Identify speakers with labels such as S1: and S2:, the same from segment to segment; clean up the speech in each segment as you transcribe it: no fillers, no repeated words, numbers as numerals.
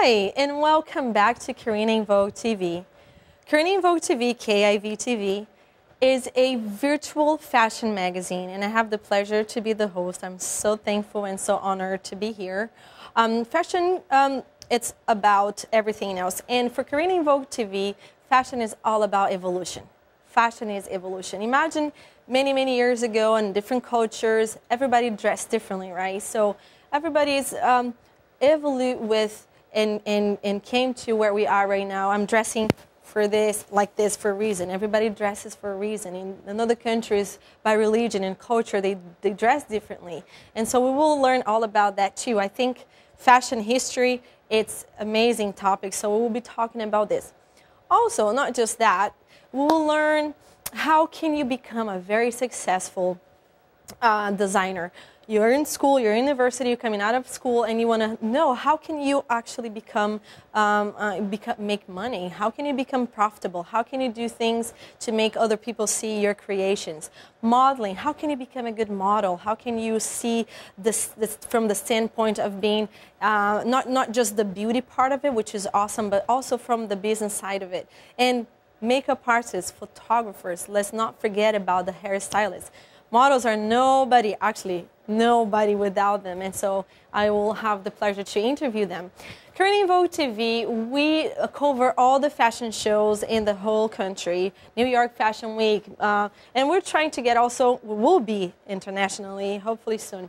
S1: Hi, and welcome back to Karina In Vouge TV. Karina In Vouge TV, KIV TV, is a virtual fashion magazine, and I have the pleasure to be the host. I'm so thankful and so honored to be here. Fashion, it's about everything else. And for Karina In Vouge TV, fashion is all about evolution. Fashion is evolution. Imagine many years ago in different cultures, everybody dressed differently, right? So everybody's evolved with and came to where we are right now. I'm dressing for this, like this, for a reason. Everybody dresses for a reason. In other countries, by religion and culture, they dress differently. And so we will learn all about that too. I think fashion history, it's amazing topic, so we will be talking about this. Also, not just that, we will learn how can you become a very successful designer. You're in school, you're in university, you're coming out of school, and you want to know how can you actually become make money? How can you become profitable? How can you do things to make other people see your creations? Modeling, how can you become a good model? How can you see this from the standpoint of being not just the beauty part of it, which is awesome, but also from the business side of it. And makeup artists, photographers, let's not forget about the hairstylists. Models are nobody, actually nobody without them, and so I will have the pleasure to interview them. Karina In Vouge TV, we cover all the fashion shows in the whole country, New York Fashion Week, and we're trying to get also, we will be internationally, hopefully soon.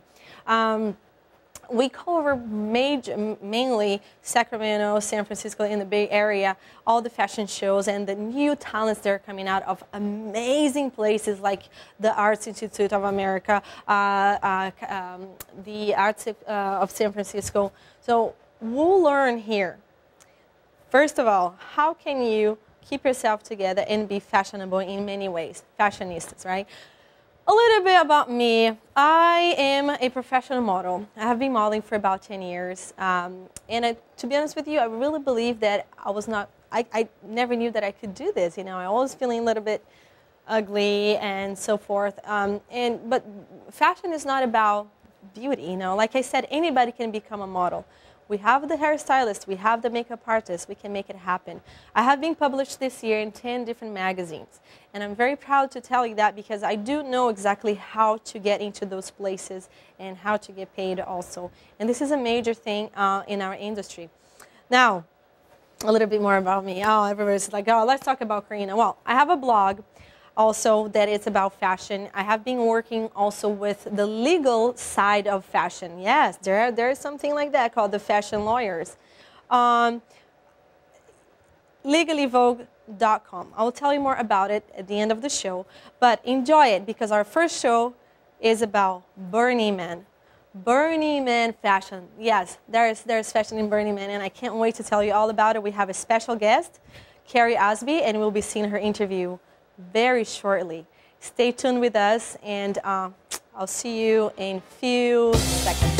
S1: We cover mainly Sacramento, San Francisco, in the Bay Area, all the fashion shows and the new talents that are coming out of amazing places like the Arts Institute of America, the Arts of San Francisco. So we'll learn here. First of all, how can you keep yourself together and be fashionable in many ways? Fashionistas, right? A little bit about me. I am a professional model. I have been modeling for about 10 years. To be honest with you, I really believe that I never knew that I could do this. You know, I always feeling a little bit ugly and so forth. But fashion is not about beauty, you know. Like I said, anybody can become a model. We have the hairstylist, we have the makeup artist, we can make it happen. I have been published this year in 10 different magazines. And I'm very proud to tell you that because I do know exactly how to get into those places and how to get paid also. And this is a major thing in our industry. Now, a little bit more about me. Oh, everybody's like, oh, let's talk about Karina. Well, I have a blog also that it's about fashion. I have been working also with the legal side of fashion. Yes, there is something like that called the fashion lawyers. Legallyvogue.com. I will tell you more about it at the end of the show, but enjoy it because our first show is about Burning Man. Burning Man fashion. Yes, there's fashion in Burning Man, and I can't wait to tell you all about it. We have a special guest, Carrie Osby, and we'll be seeing her interview very shortly. Stay tuned with us, and I'll see you in a few seconds.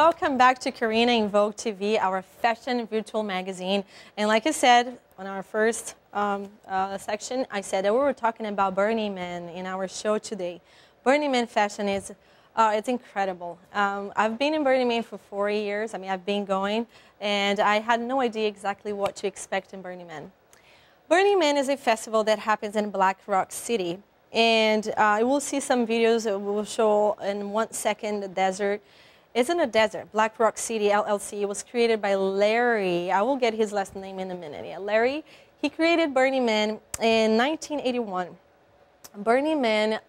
S1: welcome back to Karina In Vouge TV, our fashion virtual magazine. And like I said on our first section, I said that we were talking about Burning Man in our show today. Burning Man fashion is it's incredible. I've been in Burning Man for 4 years. I mean, I've been going, and I had no idea exactly what to expect in Burning Man. Burning Man is a festival that happens in Black Rock City. And you will see some videos that will show in 1 second the desert. It's in a desert. Black Rock City LLC was created by Larry. I will get his last name in a minute. Yeah, Larry, he created Burning Man in 1981. Burning Man,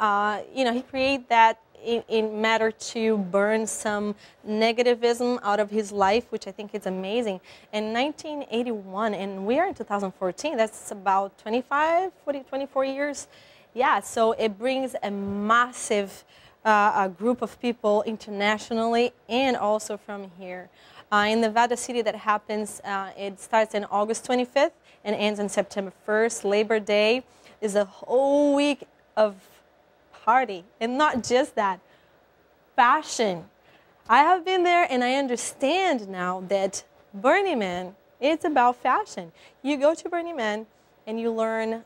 S1: he created that in matter to burn some negativism out of his life, which I think is amazing. In 1981, and we are in 2014, that's about 24 years. Yeah, so it brings a massive a group of people internationally and also from here. In Nevada City, that happens, it starts on August 25th and ends on September 1st. Labor Day is a whole week of party. And not just that, fashion. I have been there and I understand now that Burning Man, it's about fashion. You go to Burning Man and you learn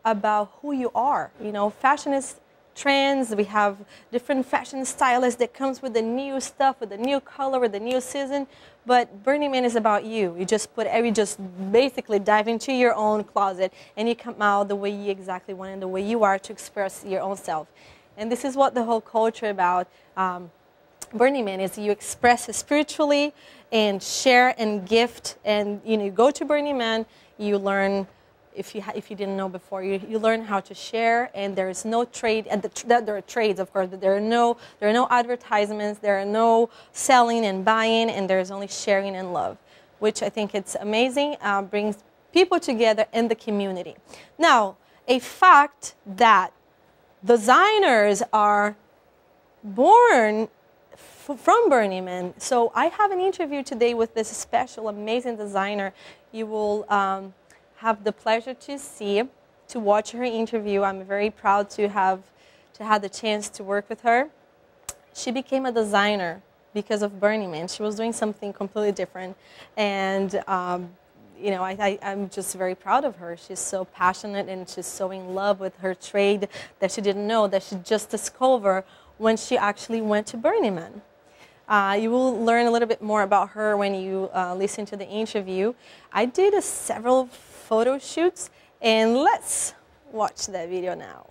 S1: about who you are. You know, fashion is trends. We have different fashion stylists that comes with the new stuff, with the new color, with the new season. But Burning Man is about you. You just basically dive into your own closet and you come out the way you exactly want and the way you are to express your own self. And this is what the whole culture about Burning Man is. You express spiritually and share and gift. And you go to Burning Man, you learn. If you didn't know before, you learn how to share, and there is no trade. And there are trades, of course, but there are no advertisements, there are no selling and buying, and there is only sharing and love, which I think it's amazing. Brings people together in the community. Now, a fact that designers are born from Burning Man. So I have an interview today with this special, amazing designer. You will have the pleasure to watch her interview. I'm very proud to have the chance to work with her. She became a designer because of Burning Man. She was doing something completely different, and I'm just very proud of her. She's so passionate and she's so in love with her trade that she didn't know, that she just discovered when she actually went to Burning Man. You will learn a little bit more about her when you listen to the interview. I did several photo shoots, and let's watch that video now.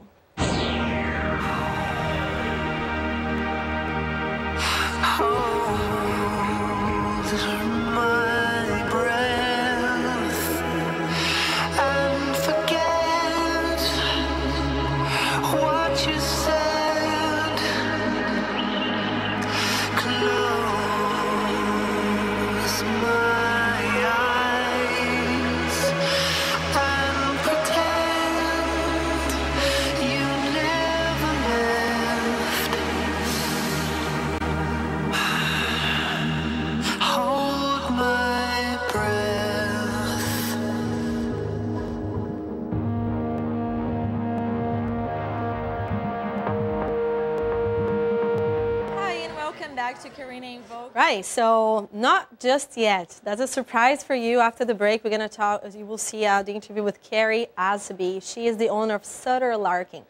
S1: Back to Karina In Vouge. Right, so not just yet. That's a surprise for you. After the break, we're going to talk, as you will see the interview with Karina In. She is the owner of Sutter Larking.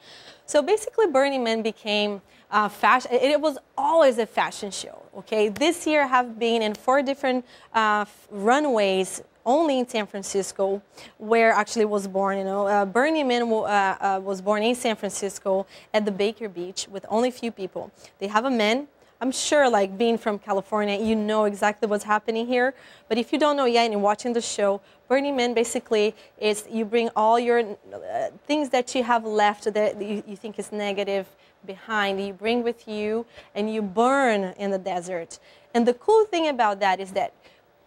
S1: So basically, Burning Man became fashion. It was always a fashion show, okay? This year have been in 4 different runways only in San Francisco, where actually was born. Burning Man was born in San Francisco at the Baker Beach with only a few people. They have a man. I'm sure, like being from California, you know exactly what's happening here. But if you don't know yet and you're watching the show, Burning Man basically is you bring all your things that you have left that you think is negative behind. You bring with you and you burn in the desert. And the cool thing about that is that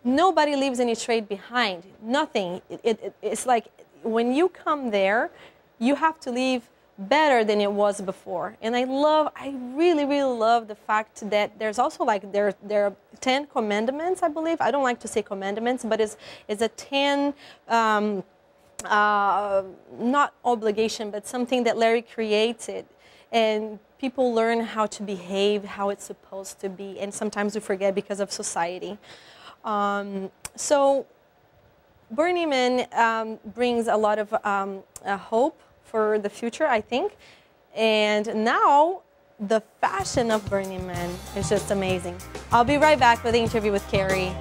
S1: nobody leaves any trade behind. Nothing. It's like when you come there, you have to leave better than it was before. And I really, really love the fact that there's also like there are 10 commandments, I believe. I don't like to say commandments, but it's a 10 not obligation, but something that Larry created. and people learn how to behave, how it's supposed to be, and sometimes we forget because of society. So Burning Man brings a lot of hope for the future, I think. And now the fashion of Burning Man is just amazing. I'll be right back with the interview with Carrie.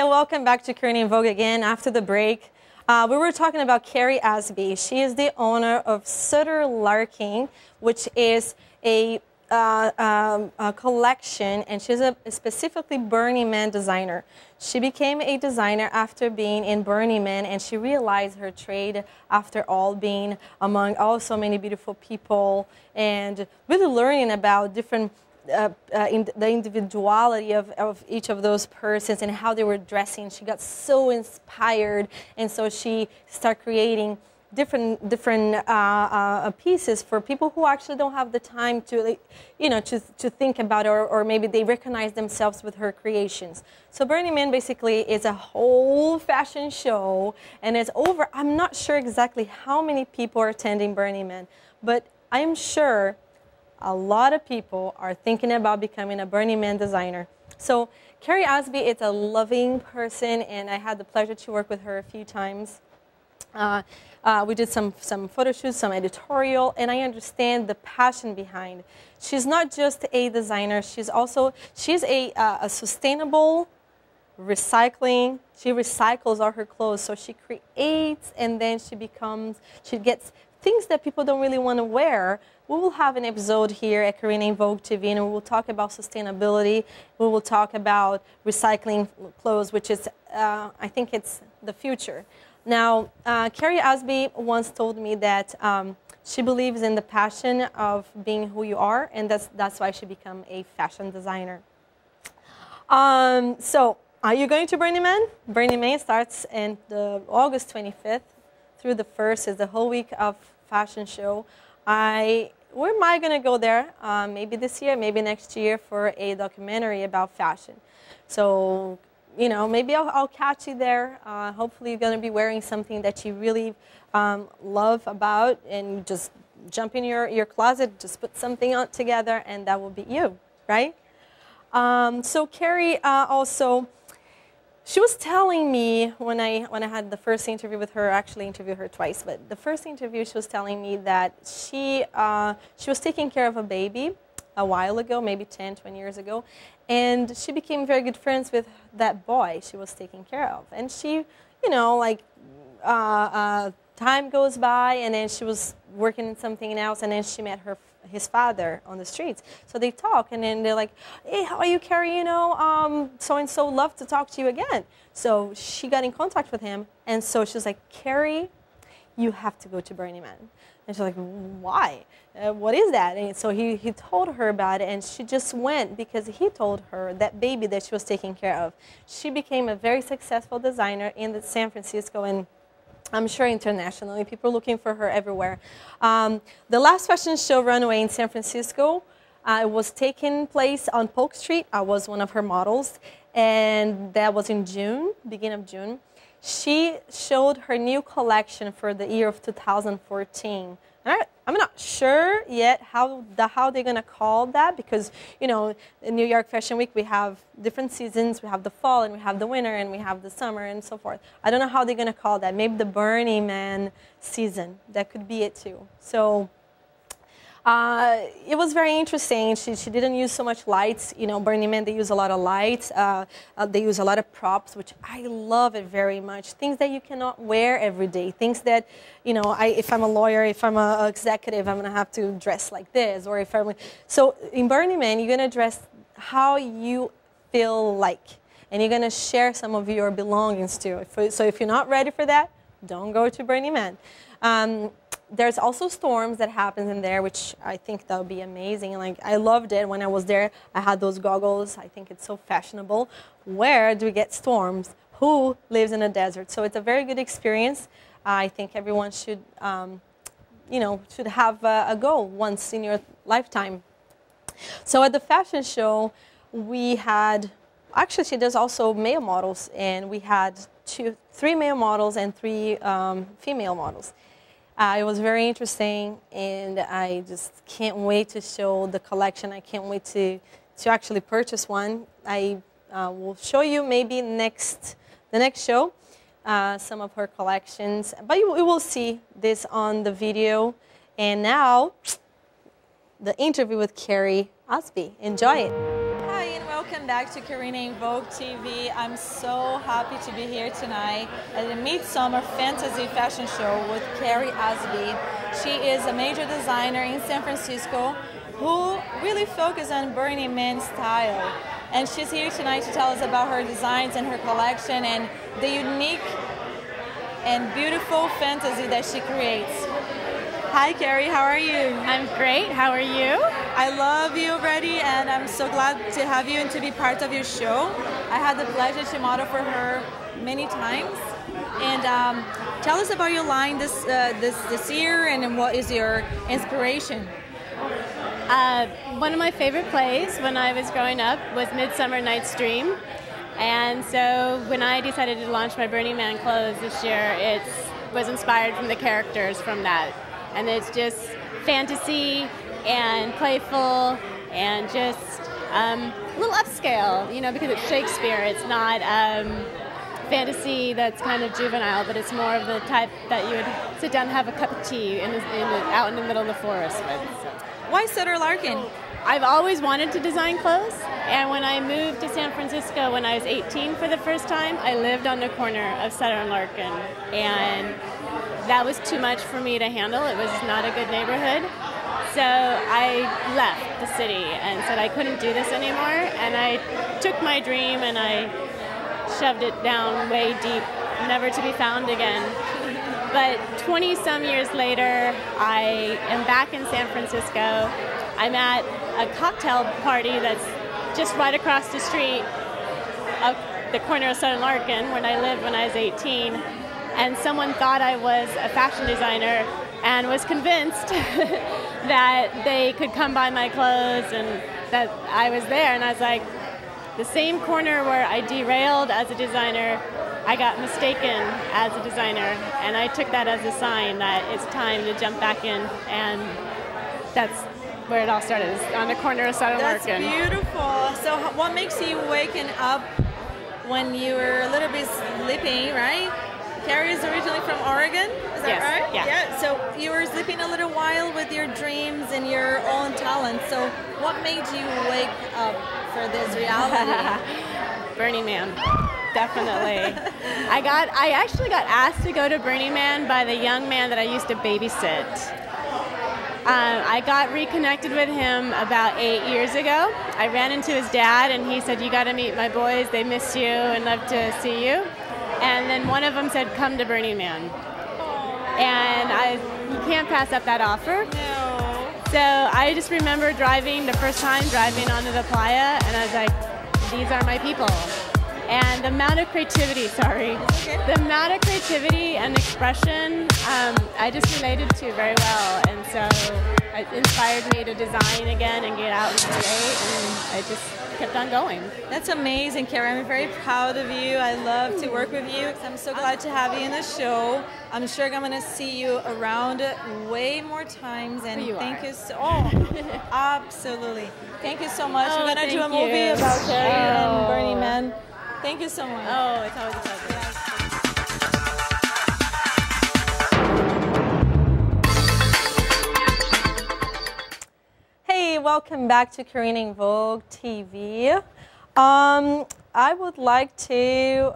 S1: Welcome back to Karina In Vouge again after the break. We were talking about Carrie Asby. She is the owner of Sutter Larking, which is a collection, and she's a specifically Burning Man designer. She became a designer after being in Burning Man, and she realized her trade after all being among so many beautiful people and really learning about different the individuality of each of those persons and how they were dressing. She got so inspired, and so she started creating different pieces for people who actually don't have the time to, to think about it, or maybe they recognize themselves with her creations. So Burning Man basically is a whole fashion show, and it's over. I'm not sure exactly how many people are attending Burning Man, but I'm sure a lot of people are thinking about becoming a Burning Man designer. So Carrie Asby is a loving person, and I had the pleasure to work with her a few times. We did some photo shoots, some editorial, and I understand the passion behind. She's not just a designer, she's a sustainable recycling. She recycles all her clothes, so she creates, and then she gets things that people don't really want to wear. We will have an episode here at Karina In Vouge TV, and we will talk about sustainability. We will talk about recycling clothes, which is, I think it's the future. Now, Carrie Asby once told me that she believes in the passion of being who you are, and that's why she became a fashion designer. So, are you going to Burning Man? Burning Man starts in August 25th through the 1st. Is the whole week of fashion show. Where am I going to go there? Maybe this year, maybe next year for a documentary about fashion. So, maybe I'll catch you there. Hopefully you're going to be wearing something that you really love about, and just jump in your closet, just put something on together, and that will be you, right? So Carrie also, she was telling me when I had the first interview with her, actually interviewed her twice, but the first interview she was telling me that she was taking care of a baby a while ago, maybe 10, 20 years ago, and she became very good friends with that boy she was taking care of. And she, time goes by, and then she was working in something else, and then she met his father on the streets. So they talk, and then they're like, hey, how are you, Carrie? So-and-so love to talk to you again. So she got in contact with him, and so she was like, Carrie, you have to go to Burning Man. And she's like, why? What is that? And so he told her about it, and she just went because he told her that baby that she was taking care of. She became a very successful designer in San Francisco, and I'm sure internationally, people are looking for her everywhere. The last fashion show runway in San Francisco, it was taking place on Polk Street. I was one of her models, and that was in June, beginning of June. She showed her new collection for the year of 2014. And I'm not sure yet how they're going to call that, because, you know, in New York Fashion Week, we have different seasons. We have the fall, and we have the winter, and we have the summer, and so forth. I don't know how they're going to call that. Maybe the Burning Man season. That could be it, too. So it was very interesting. She didn't use so much lights. You know, Burning Man, they use a lot of lights. They use a lot of props, which I love it very much. Things that you cannot wear every day. Things that, you know, if I'm a lawyer, if I'm an executive, I'm going to have to dress like this. Or if I'm... So in Burning Man, you're going to dress how you feel like. And you're going to share some of your belongings too. So if you're not ready for that, don't go to Burning Man. There's also storms that happen in there, which I think that would be amazing. Like, I loved it when I was there. I had those goggles. I think it's so fashionable. Where do we get storms? Who lives in a desert? So it's a very good experience. I think everyone should, you know, should have a go once in your lifetime. So at the fashion show, we had, actually she does also male models, and we had three male models and 3 female models. It was very interesting, and I just can't wait to show the collection. I can't wait to actually purchase one. I will show you maybe the next show some of her collections, but you will see this on the video. And now, the interview with Karina Osby. Enjoy it. Hi, and welcome back to Karina In Vouge TV. I'm so happy to be here tonight at the Midsummer Fantasy Fashion Show with Karina Osby. She is a major designer in San Francisco who really focuses on Burning Man style. And she's here tonight to tell us about her designs and her collection and the unique and beautiful fantasy that she creates. Hi, Karina, how are you?
S2: I'm great. How are you?
S1: I love you already, and I'm so glad to have you and to be part of your show. I had the pleasure to model for her many times. And tell us about your line this year, and what is your inspiration?
S2: One of my favorite plays when I was growing up was Midsummer Night's Dream. And so when I decided to launch my Burning Man clothes this year, it was inspired from the characters from that. And it's just fantasy and playful and just a little upscale, you know, because it's Shakespeare. It's not fantasy that's kind of juvenile, but it's more of the type that you would sit down and have a cup of tea out in the middle of the forest with. So.
S1: Why Sutter Larkin?
S2: I've always wanted to design clothes, and when I moved to San Francisco when I was 18 for the first time, I lived on the corner of Sutter and Larkin, and that was too much for me to handle. It was not a good neighborhood. So I left the city and said I couldn't do this anymore, and I took my dream and I shoved it down way deep, never to be found again. But 20-some years later, I am back in San Francisco. I'm at a cocktail party that's just right across the street of the corner of Sutter and Larkin, where I lived when I was 18. And someone thought I was a fashion designer and was convinced that they could come buy my clothes and that I was there. And I was like, the same corner where I derailed as a designer, I got mistaken as a designer. And I took that as a sign that it's time to jump back in. And that's where it all started, is on the corner of Sutter and Larkin.
S1: That's beautiful. So what makes you waking up when you were a little bit sleeping, right? Karina is originally from Oregon, is that right?
S2: Yeah.
S1: So you were sleeping a little while with your dreams and your own talent. So what made you wake up for this reality?
S2: Burning Man, definitely. I actually got asked to go to Burning Man by the young man that I used to babysit. I got reconnected with him about 8 years ago. I ran into his dad and he said, "You got to meet my boys, they miss you and love to see you." And then one of them said, "Come to Burning Man." And you can't pass up that offer.
S1: No.
S2: So I just remember driving the first time, driving onto the playa, and I was like, these are my people. And and the amount of creativity, the amount of creativity and expression I just related to very well, and so it inspired me to design again and get out and create, and I just kept on going.
S3: That's amazing, Karen. I'm very proud of you. I love to work with you. I'm so glad to have you in the show. I'm sure I'm going to see you around way more times. And thank you so. Oh, absolutely. Thank you so much. We're going to do a movie about Carrie and Burning Man. Thank you so much.
S2: Oh, it's always a pleasure.
S1: Hey, welcome back to Karina In Vouge TV. I would like to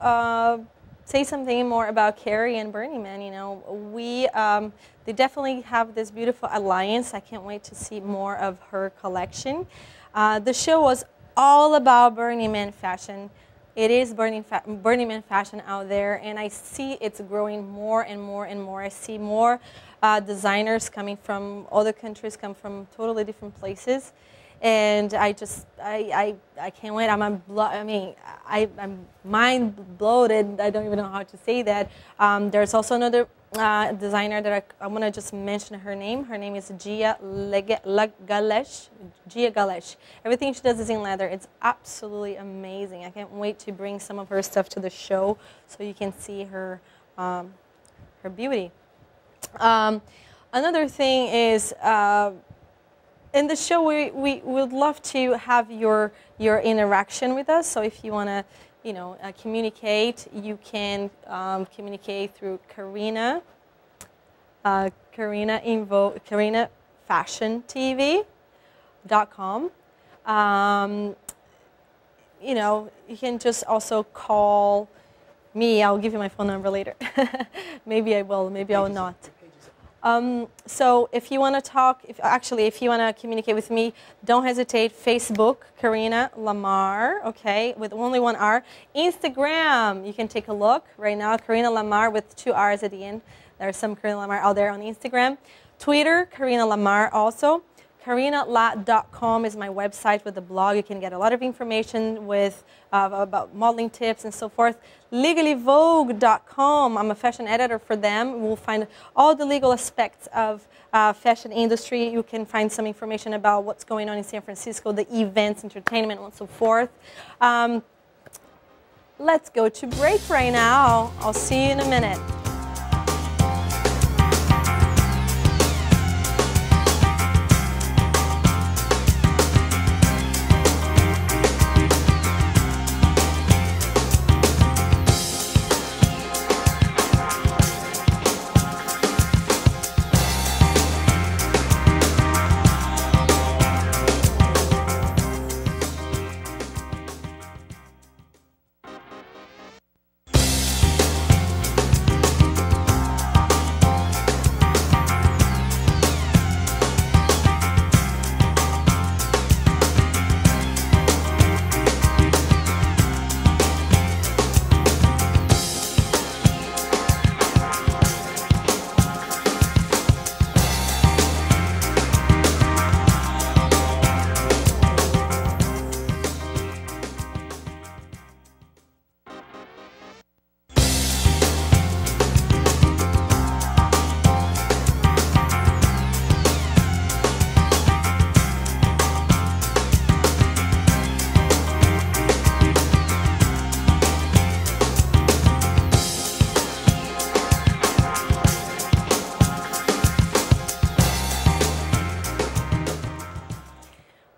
S1: say something more about Carrie and Burning Man. You know, they definitely have this beautiful alliance. I can't wait to see more of her collection. The show was all about Burning Man fashion. It is Burning Man fashion out there, and I see it's growing more and more and more. I see more designers coming from other countries, come from totally different places, and I can't wait. I'm mind bloated. I don't even know how to say that. There's also another designer that I want to just mention her name. Her name is Gia Galesh. Everything she does is in leather. It's absolutely amazing. I can't wait to bring some of her stuff to the show so you can see her her beauty. Another thing is in the show we would love to have your interaction with us. So if you want to communicate, you can communicate through Karina In Vouge, KarinaFashionTV.com. You can just also call me. I'll give you my phone number later. Maybe I will, maybe I will not. So if you want to talk, if you want to communicate with me, don't hesitate. Facebook, Karina Lamar, okay, with only one R. Instagram, you can take a look right now, Karina Lamar with 2 R's at the end. There's some Karina Lamar out there on Instagram. Twitter, Karina Lamar also. KarinaLa.com is my website with the blog. You can get a lot of information with about modeling tips and so forth. LegallyVogue.com. I'm a fashion editor for them. We'll find all the legal aspects of fashion industry. You can find some information about what's going on in San Francisco, the events, entertainment, and so forth. Let's go to break right now. I'll see you in a minute.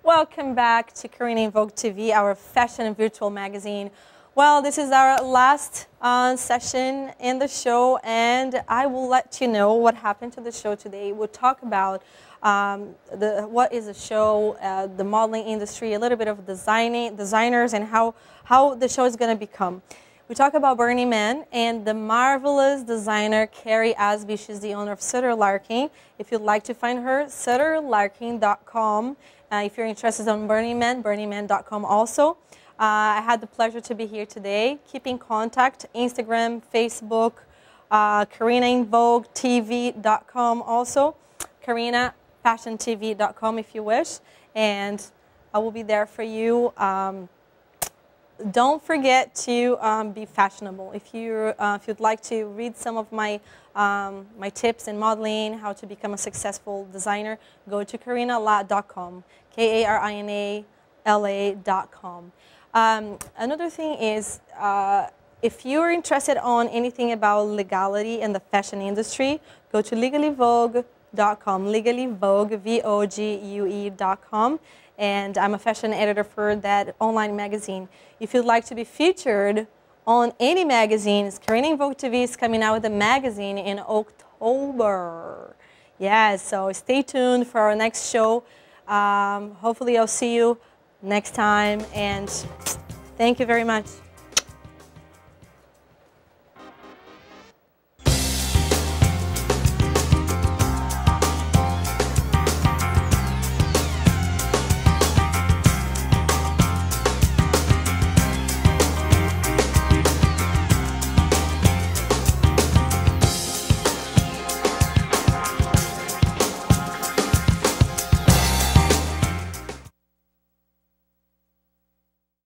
S1: Welcome back to Karina In Vouge TV, our fashion and virtual magazine. Well, this is our last session in the show, and I will let you know what happened to the show today. We'll talk about what is the show, the modeling industry, a little bit of designers, and how the show is going to become. We talk about Burning Man and the marvelous designer Carrie Asby. She's the owner of Sutter Larkin. If you'd like to find her, SutterLarkin.com. If you're interested in Burning Man, BurningMan.com also. I had the pleasure to be here today. Keep in contact, Instagram, Facebook, KarinaInVougeTV.com also, KarinaFashionTV.com if you wish. And I will be there for you. don't forget to be fashionable. If you'd like to read some of my my tips in modeling, how to become a successful designer, go to karinala.com, KARINALA.com. Another thing is, if you're interested on anything about legality in the fashion industry, go to legallyvogue.com, legallyvogue, VOGUE.com. And I'm a fashion editor for that online magazine. If you'd like to be featured on any magazines, Karina In Vouge TV is coming out with a magazine in October. Yeah, so stay tuned for our next show. Hopefully I'll see you next time, and thank you very much.